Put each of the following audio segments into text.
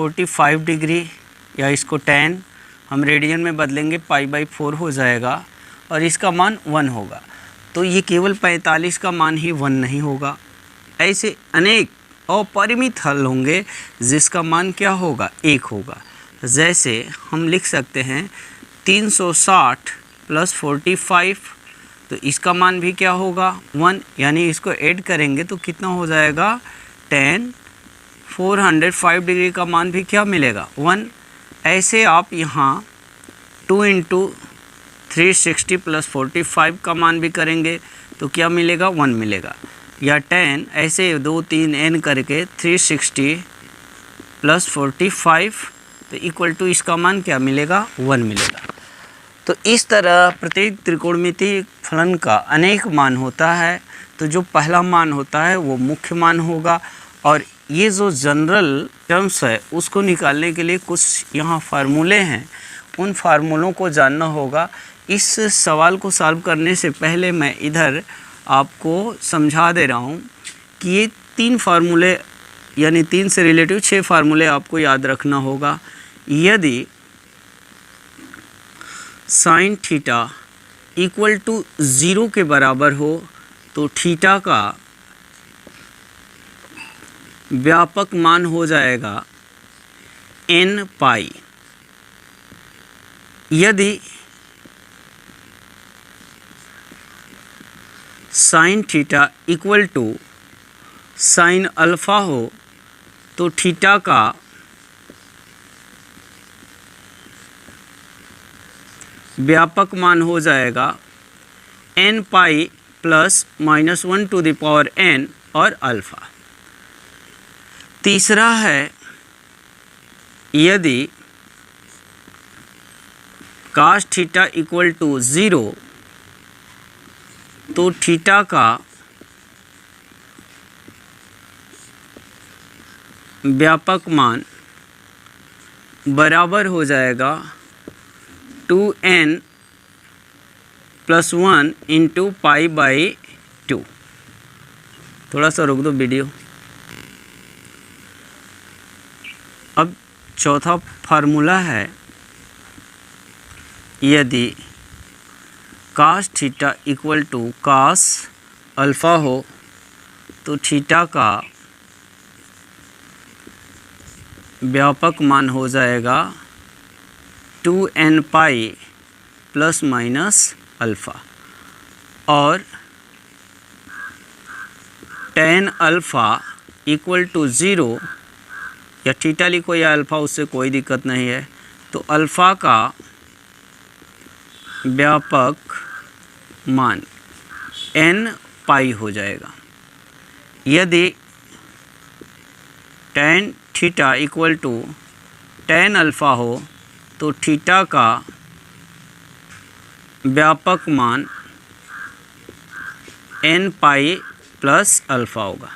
45 degree, या इसको tan हम रेडियन में बदलेंगे π/4 हो जाएगा और इसका मान 1 होगा। तो ये केवल 45 का मान ही 1 नहीं होगा, ऐसे अनेक अपरिमित हल होंगे जिसका मान क्या होगा, 1 होगा। जैसे हम लिख सकते हैं 360 + 45, तो इसका मान भी क्या होगा, 1, यानी इसको ऐड करेंगे तो कितना हो जाएगा, tan 405 डिग्री का मान भी क्या मिलेगा, 1। ऐसे आप यहाँ 2 × 360 + 45 का मान भी करेंगे तो क्या मिलेगा, 1 मिलेगा। या tan ऐसे 2 3 n करके 360 + 45 तो इक्वल टू इसका मान क्या मिलेगा, 1 मिलेगा। तो इस तरह प्रत्येक त्रिकोणमितीय फलन का अनेक मान होता है। तो जो पहला मान होता है वो मुख्य मान होगा, और ये जो जनरल टर्म्स है उसको निकालने के लिए कुछ यहाँ फार्मूले हैं, उन फार्मूलों को जानना होगा। इस सवाल को सॉल्व करने से पहले मैं इधर आपको समझा दे रहा हूँ कि ये 3 फार्मूले यानी 3 से रिलेटिव 6 फार्मूले आपको याद रखना होगा। यदि sin थीटा इक्वल टू 0 के बराबर हो तो थीटा का व्यापक मान हो जाएगा n π। यदि sin theta equal to sin alpha हो तो थीटा का व्यापक मान हो जाएगा n π + -1⁻n और अल्फ़ा। तीसरा है यदि cos थीटा इक्वल टू 0 तो थीटा का व्यापक मान बराबर हो जाएगा 2n + 1 × π/2। थोड़ा सा रोक दो वीडियो। अब चौथा फार्मूला है, यदि cos theta equal to cos alpha हो तो थीटा का व्यापक मान हो जाएगा 2nπ ± अल्फ़ा, और tan अल्फ़ा इक्वल टू 0, या थीटा लिखो या अल्फ़ा, उससे कोई दिक्कत नहीं है। तो अल्फ़ा का व्यापक मान nπ हो जाएगा। यदि tan theta equal to tan alpha हो तो थीटा का व्यापक मान nπ + अल्फ़ा होगा।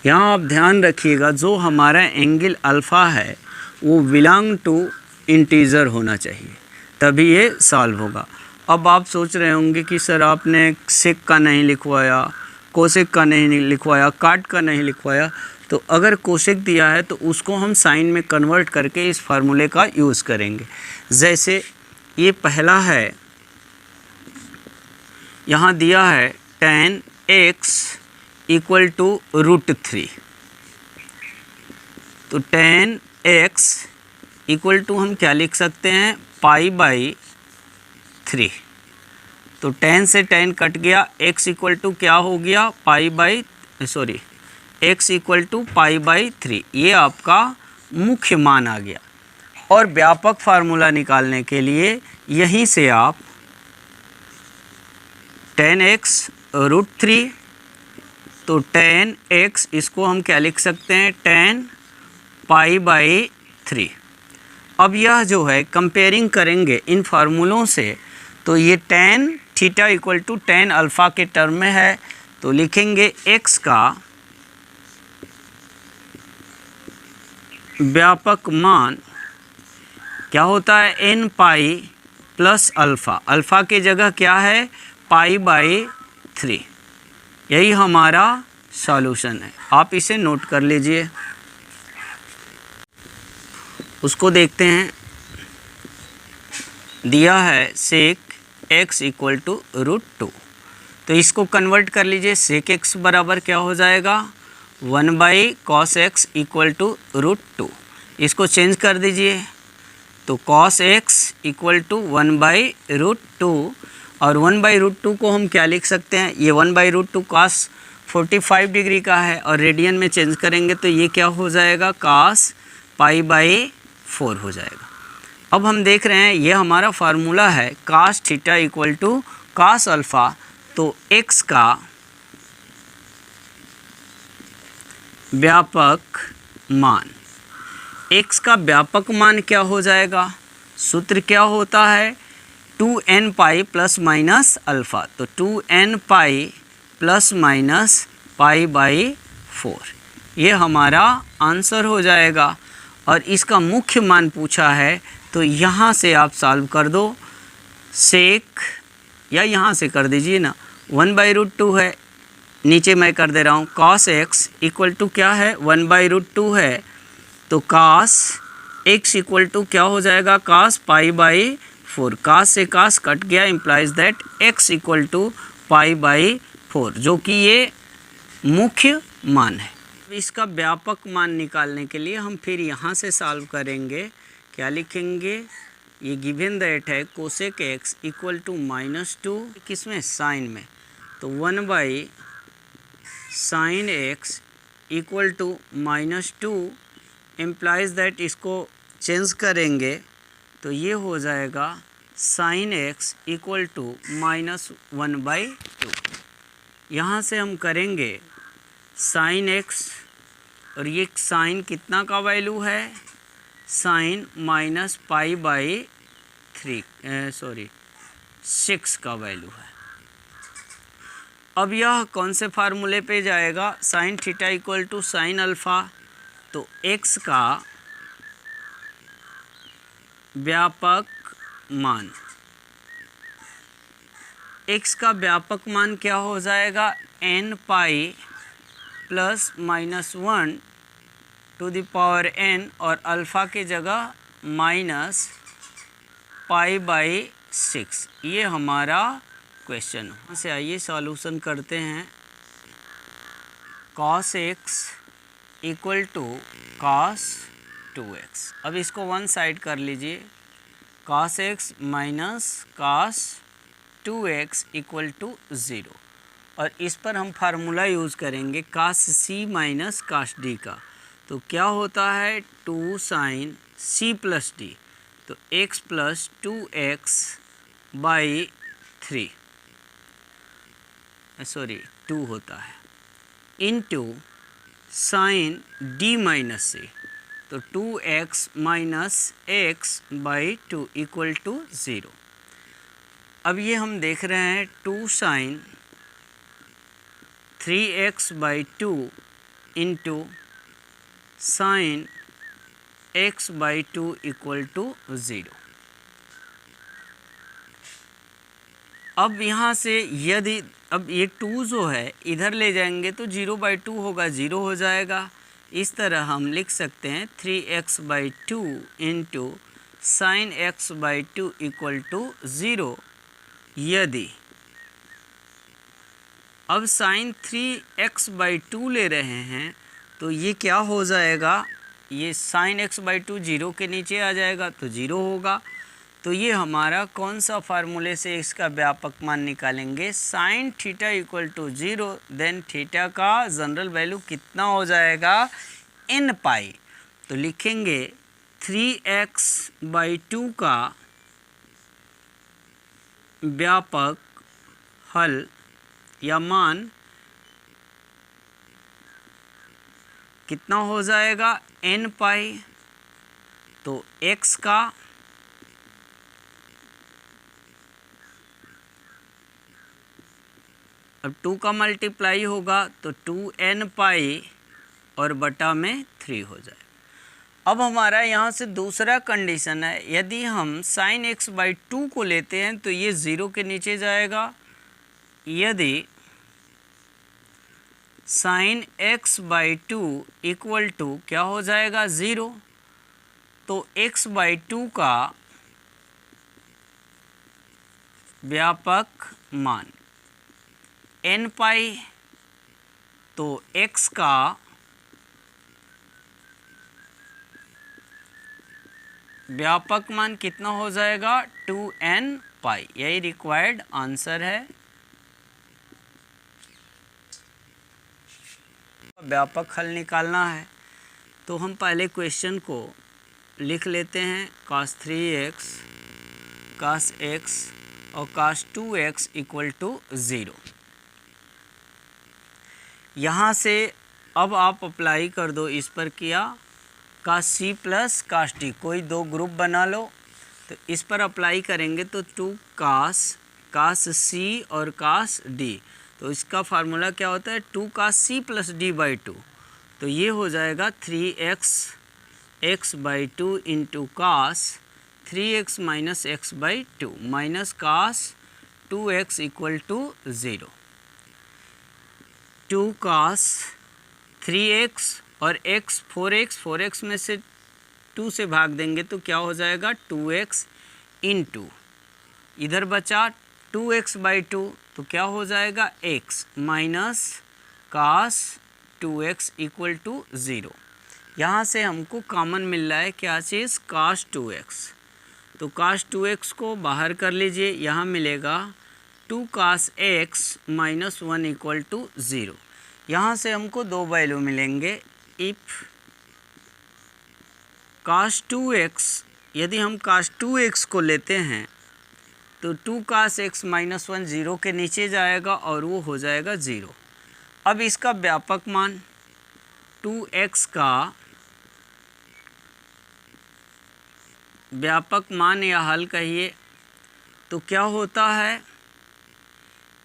यहाँ आप ध्यान रखिएगा, जो हमारा एंगल अल्फ़ा है वो बिलोंग टू इंटीजर होना चाहिए, तभी ये सॉल्व होगा। अब आप सोच रहे होंगे कि सर आपने सेक का नहीं लिखवाया, कोसेक का नहीं लिखवाया, काट का नहीं लिखवाया। तो अगर कोसेक दिया है तो उसको हम साइन में कन्वर्ट करके इस फार्मूले का यूज़ करेंगे। जैसे ये पहला है, यहाँ दिया है tan x इक्वल टू √3, तो tan x इक्वल टू हम क्या लिख सकते हैं, π/3। तो tan से tan कट गया, x इक्वल टू क्या हो गया, x इक्वल टू π/3। ये आपका मुख्य मान आ गया। और व्यापक फार्मूला निकालने के लिए यहीं से आप tan x √3, तो tan x इसको हम क्या लिख सकते हैं, tan π/3। अब यह जो है कंपेयरिंग करेंगे इन फार्मूलों से, तो ये tan theta equal to tan alpha के टर्म में है, तो लिखेंगे x का व्यापक मान क्या होता है, nπ + अल्फ़ा। अल्फ़ा की जगह क्या है, π/3। यही हमारा सॉल्यूशन है, आप इसे नोट कर लीजिए। उसको देखते हैं। दिया है सेक x इक्वल टू √2, तो इसको कन्वर्ट कर लीजिए। सेक x बराबर क्या हो जाएगा 1/cos x इक्वल टू √2। इसको चेंज कर दीजिए, तो cos x इक्वल टू 1/√2, और 1/√2 को हम क्या लिख सकते हैं, ये 1/√2 cos 45 डिग्री का है, और रेडियन में चेंज करेंगे तो ये क्या हो जाएगा cos π/4 हो जाएगा। अब हम देख रहे हैं ये हमारा फार्मूला है cos theta equal to cos alpha, तो x का व्यापक मान, x का व्यापक मान क्या हो जाएगा, सूत्र क्या होता है 2n पाई प्लस माइनस अल्फ़ा, तो 2n पाई प्लस माइनस π/4 ये हमारा आंसर हो जाएगा। और इसका मुख्य मान पूछा है, तो यहाँ से आप सॉल्व कर दो। सेक, या यहाँ से कर दीजिए ना, 1/√2 है, नीचे मैं कर दे रहा हूँ cos x इक्वल टू क्या है 1/√2 है, तो cos x इक्वल टू क्या हो जाएगा cos π/4। cos से cos कट गया, implies that x equal to π/4, जो कि ये मुख्य मान है। इसका व्यापक मान निकालने के लिए हम फिर यहाँ से सॉल्व करेंगे। क्या लिखेंगे, ये गिवन दैट है कोसेक x इक्वल टू -2, किसमें साइन में, तो 1/sin x equal to -2, implies that इसको चेंज करेंगे तो ये हो जाएगा sin x इक्वल टू -1/2। यहाँ से हम करेंगे sin x, और ये साइन कितना का वैल्यू है, साइन -π/6 का वैल्यू है। अब यह कौन से फार्मूले पे जाएगा, sine theta equal to sine alpha, तो x का व्यापक मान, x का व्यापक मान क्या हो जाएगा n pi plus -1 to the power n, और अल्फ़ा के जगह -π/6। ये हमारा क्वेश्चन है। से आइए सॉल्यूशन करते हैं। cos x equal to cos 2x, अब इसको वन साइड कर लीजिए, cos x minus cos 2x equal to 0, और इस पर हम फार्मूला यूज़ करेंगे cos c minus cos d का, तो क्या होता है 2 sin c प्लस d, तो x प्लस 2x बाई 3 2 होता है, into sine d minus c, तो 2x minus x by 2 equal to 0। अब ये हम देख रहे हैं 2 sin 3x by 2 into sine x by 2 equal to 0। अब यहाँ से यदि अब ये 2 जो है इधर ले जाएंगे तो 0/2 होगा, 0 हो जाएगा। इस तरह हम लिख सकते हैं 3x by 2 into sine x by 2 equal to 0। यदि अब साइन 3x बाई 2 ले रहे हैं तो ये क्या हो जाएगा, ये साइन x बाई 2 0 के नीचे आ जाएगा तो 0 होगा। तो ये हमारा कौन सा फार्मूले से इसका व्यापक मान निकालेंगे, sine theta equal to 0, then theta का जनरल वैल्यू कितना हो जाएगा n पाई, तो लिखेंगे 3x बाई 2 का व्यापक हल या मान कितना हो जाएगा n पाई, तो x का अब 2 का मल्टीप्लाई होगा तो 2n पाई और बटा में 3 हो जाए। अब हमारा यहाँ से दूसरा कंडीशन है, यदि हम साइन x बाई 2 को लेते हैं तो ये 0 के नीचे जाएगा। यदि sine x by 2 equal to क्या हो जाएगा 0, तो x/2 का व्यापक मान n पाई, तो x का व्यापक मान कितना हो जाएगा 2n पाई। यही रिक्वायर्ड आंसर है। व्यापक हल निकालना है तो हम पहले क्वेश्चन को लिख लेते हैं। cos 3x cos x और cos 2x इक्वल टू 0। यहाँ से अब आप अप्लाई कर दो, इस पर किया cos c plus cos d, कोई दो ग्रुप बना लो। तो इस पर अप्लाई करेंगे तो 2 cos c और cos d, तो इसका फार्मूला क्या होता है 2 cos c प्लस d/2। तो ये हो जाएगा 3x x/2 into cos 3x minus x/2 minus cos 2x equal to 0। 2 cos 3x और x 4x में से 2 से भाग देंगे तो क्या हो जाएगा 2x इंटू, इधर बचा 2x/2 तो क्या हो जाएगा x minus cos 2x equal to 0। यहाँ से हमको कॉमन मिल रहा है क्या चीज़ cos 2x, तो cos 2x को बाहर कर लीजिए, यहाँ मिलेगा 2 cos x minus 1 equal to 0। यहाँ से हमको दो वैल्यू मिलेंगे। इफ़ cos 2x, यदि हम cos 2x को लेते हैं तो 2 cos x माइनस 1 0 के नीचे जाएगा और वो हो जाएगा 0। अब इसका व्यापक मान 2x का व्यापक मान या हल कहिए तो क्या होता है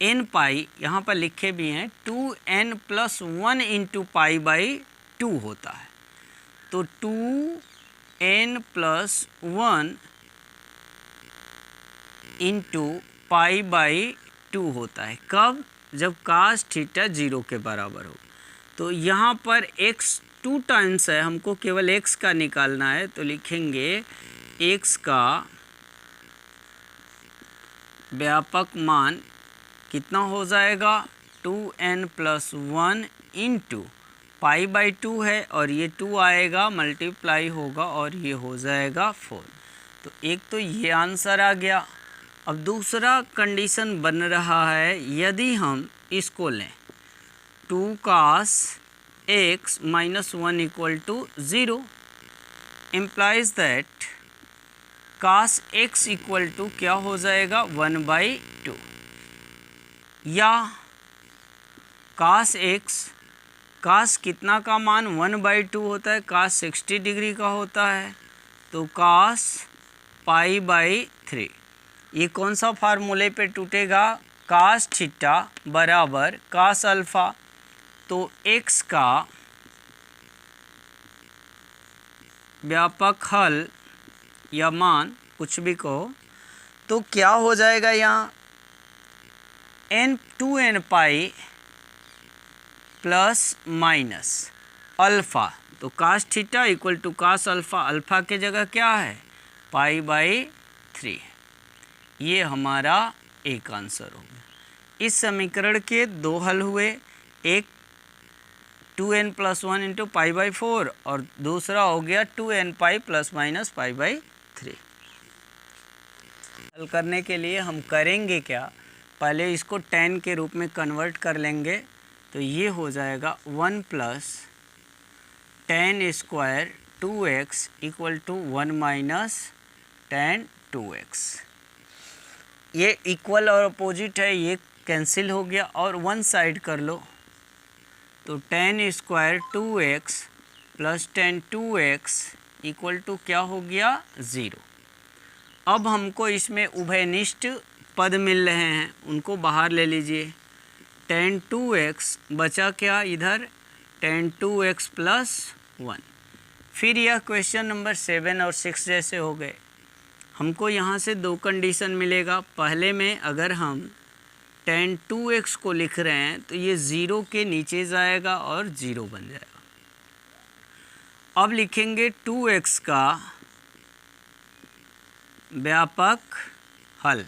n पाई, यहाँ पर लिखे भी हैं 2n प्लस 1 इंटू π/2 होता है। तो 2n प्लस 1 इंटू π/2 होता है। कब? जब cos थीटा 0 के बराबर हो। तो यहाँ पर x 2 टाइम्स है, हमको केवल x का निकालना है, तो लिखेंगे x का व्यापक मान कितना हो जाएगा 2n प्लस 1 इंटू π/2 है और ये 2 आएगा मल्टीप्लाई होगा और ये हो जाएगा 4। तो एक तो ये आंसर आ गया। अब दूसरा कंडीशन बन रहा है, यदि हम इसको लें 2 cos x minus 1 equal to 0 implies that cos x equal to क्या हो जाएगा 1/2, या cos x, cos कितना का मान 1/2 होता है, cos 60 डिग्री का होता है, तो cos π/3। ये कौन सा फार्मूले पे टूटेगा cos थीटा बराबर cos अल्फ़ा। तो x का व्यापक हल या मान कुछ भी कहो तो क्या हो जाएगा यहाँ n pi plus minus alpha. तो cos theta equal to cos alpha, alpha के जगह क्या है π/3। ये हमारा एक आंसर हो गया। इस समीकरण के दो हल हुए, एक 2n प्लस 1 इंटू π/4 और दूसरा हो गया 2n पाई प्लस माइनस π/3। हल करने के लिए हम करेंगे क्या, पहले इसको tan के रूप में कन्वर्ट कर लेंगे। तो ये हो जाएगा 1 plus tan square 2x equal to 1 minus tan 2x। ये इक्वल और अपोजिट है, ये कैंसिल हो गया और वन साइड कर लो। तो tan square 2x plus tan 2x equal to क्या हो गया 0। अब हमको इसमें उभयनिष्ठ पद मिल रहे हैं, उनको बाहर ले लीजिए। tan 2x बचा क्या इधर tan 2x प्लस 1। फिर यह क्वेश्चन नंबर 7 और 6 जैसे हो गए। हमको यहाँ से दो कंडीशन मिलेगा। पहले में अगर हम tan 2x को लिख रहे हैं तो ये 0 के नीचे जाएगा और 0 बन जाएगा। अब लिखेंगे 2x का व्यापक हल।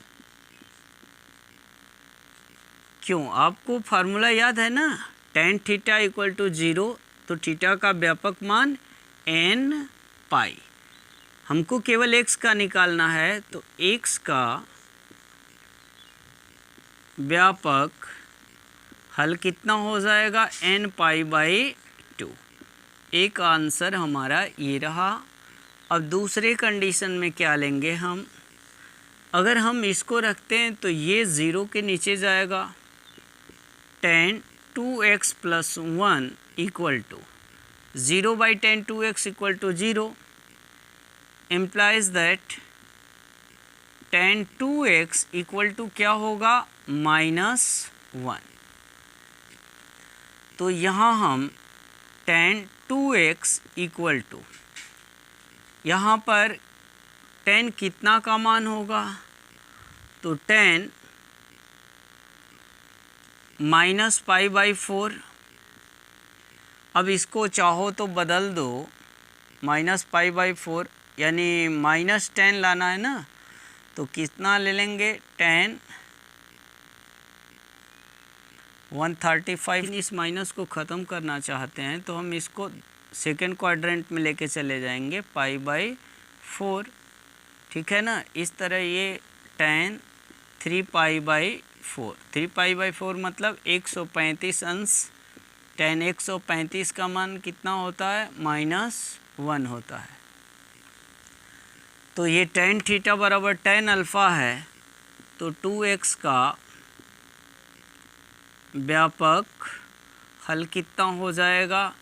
क्यों, आपको फार्मूला याद है ना, tan थीटा इक्वल टू 0, तो थीटा का व्यापक मान n पाई। हमको केवल x का निकालना है, तो x का व्यापक हल कितना हो जाएगा, n पाई बाई 2। एक आंसर हमारा ये रहा। अब दूसरे कंडीशन में क्या लेंगे हम, अगर हम इसको रखते हैं तो ये 0 के नीचे जाएगा, tan 2x plus 1 equal to 0 by tan 2x equal to 0, implies that tan 2x equal to क्या होगा, -1। तो यहाँ हम tan 2x इक्वल टू, यहाँ पर tan कितना का मान होगा, तो tan -π/4। अब इसको चाहो तो बदल दो, -π/4 यानी -10 लाना है ना, तो कितना ले लेंगे, tan 135। इस माइनस को ख़त्म करना चाहते हैं तो हम इसको सेकेंड क्वाड्रेंट में लेके चले जाएंगे, π/4, ठीक है ना। इस तरह ये tan 3π/4, 3π/4 मतलब 135 अंश। tan 135 का मान कितना होता है, -1 होता है। तो ये tan थीटा बराबर tan अल्फ़ा है, तो 2x का व्यापक हल कितना हो जाएगा,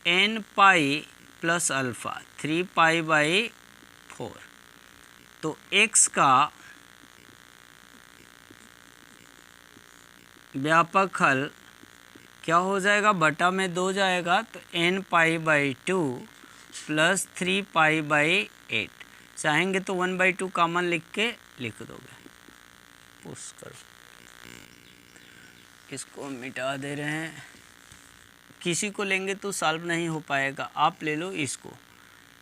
n पाई प्लस अल्फ़ा 3π/4। तो x का व्यापक हल क्या हो जाएगा, बटा में 2 जाएगा, तो n π/2 प्लस 3π/8। चाहेंगे तो 1/2 कॉमन लिख के लिख दोगे। पुश करो, इसको मिटा दे रहे हैं। किसी को लेंगे तो सॉल्व नहीं हो पाएगा, आप ले लो इसको,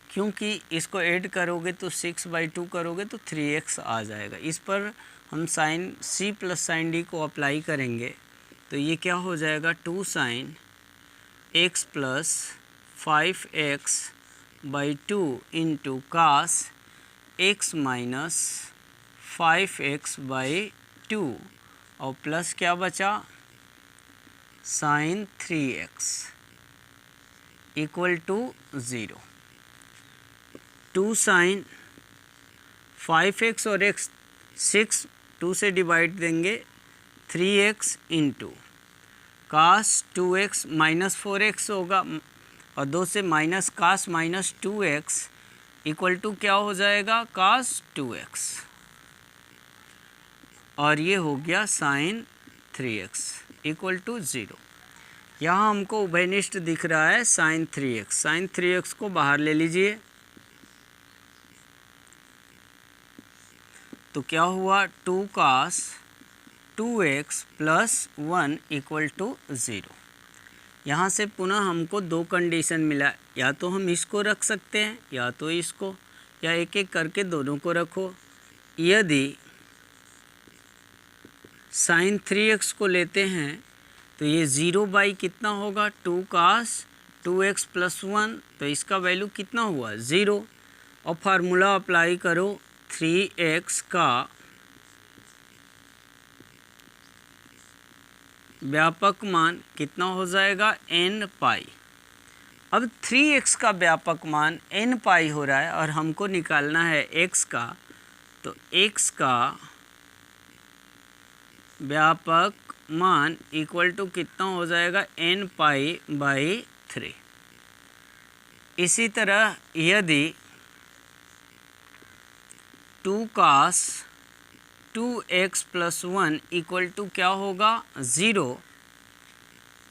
क्योंकि इसको ऐड करोगे तो 6/2 करोगे तो 3x आ जाएगा। इस पर हम sine c plus sine d को अप्लाई करेंगे, तो ये क्या हो जाएगा, 2 sin x plus 5x/2 into cos x minus 5x/2 और प्लस क्या बचा, sin 3x equal to 0। 2 sin 5x और x 6, 2 से डिवाइड देंगे, 3x into cos 2x minus 4x होगा, और 2 से minus cos minus 2x equal to क्या हो जाएगा, कास 2x, और ये हो गया sin 3x इक्वल टू 0। यहाँ हमको उभयनिष्ठ दिख रहा है sin 3x। sin 3x को बाहर ले लीजिए, तो क्या हुआ, 2 cos 2x plus 1 equal to 0। यहाँ से पुनः हमको 2 कंडीशन मिला, या तो हम इसको रख सकते हैं या तो इसको, या एक एक करके दोनों को रखो। यदि sin 3x को लेते हैं तो ये 0 बाई कितना होगा, 2 cos 2x प्लस 1, तो इसका वैल्यू कितना हुआ, 0। और फार्मूला अप्लाई करो, 3x का व्यापक मान कितना हो जाएगा, n पाई। अब 3x का व्यापक मान n पाई हो रहा है और हमको निकालना है x का, तो x का व्यापक मान इक्वल टू कितना हो जाएगा, n पाई बाई 3। इसी तरह यदि 2 cos 2x plus 1 equal to क्या होगा, 0,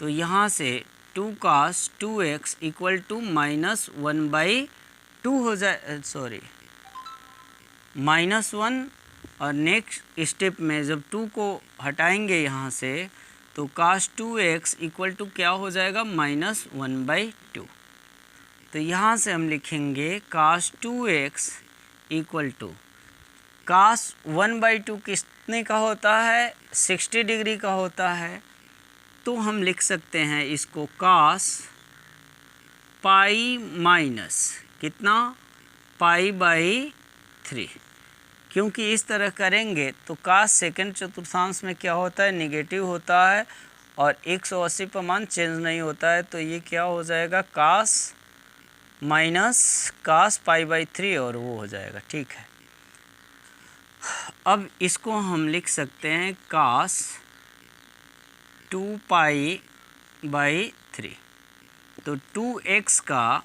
तो यहाँ से 2 cos 2x इक्वल टू -1/2 हो जाए, सॉरी -1। और नेक्स्ट स्टेप में जब 2 को हटाएंगे यहाँ से, तो cos 2x इक्वल टू क्या हो जाएगा, -1/2। तो यहाँ से हम लिखेंगे cos 2x equal two cos 1/2 कितने का होता है? 60 डिग्री का होता है। तो हम लिख सकते हैं इसको कास पाई माइनस कितना, पाई/3। क्योंकि इस तरह करेंगे तो कास सेकंड चतुर्थांश में क्या होता है? निगेटिव होता है और 180 पर मान चेंज नहीं होता है। तो ये क्या हो जाएगा? कास माइनस कास पाई/3 और वो हो जाएगा। ठीक है, अब इसको हम लिख सकते हैं कास 2π/3। तो 2x का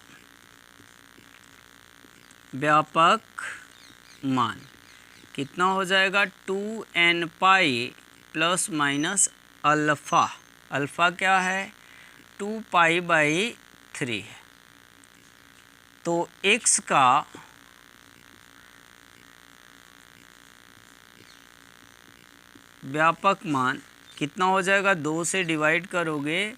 व्यापक मान कितना हो जाएगा? 2n plus minus alpha. Alpha क्या है? 2π/3 है। तो x का व्यापक मान कितना हो जाएगा? 2 से डिवाइड करोगे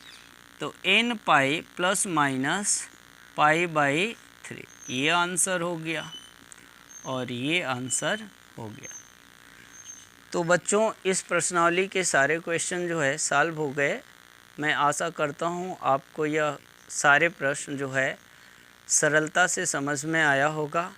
तो n पाई प्लस माइनस π/3। ये आंसर हो गया और ये आंसर हो गया। तो बच्चों इस प्रश्नावली के सारे क्वेश्चन जो है सॉल्व हो गए। मैं आशा करता हूँ आपको यह सारे प्रश्न जो है सरलता से समझ में आया होगा।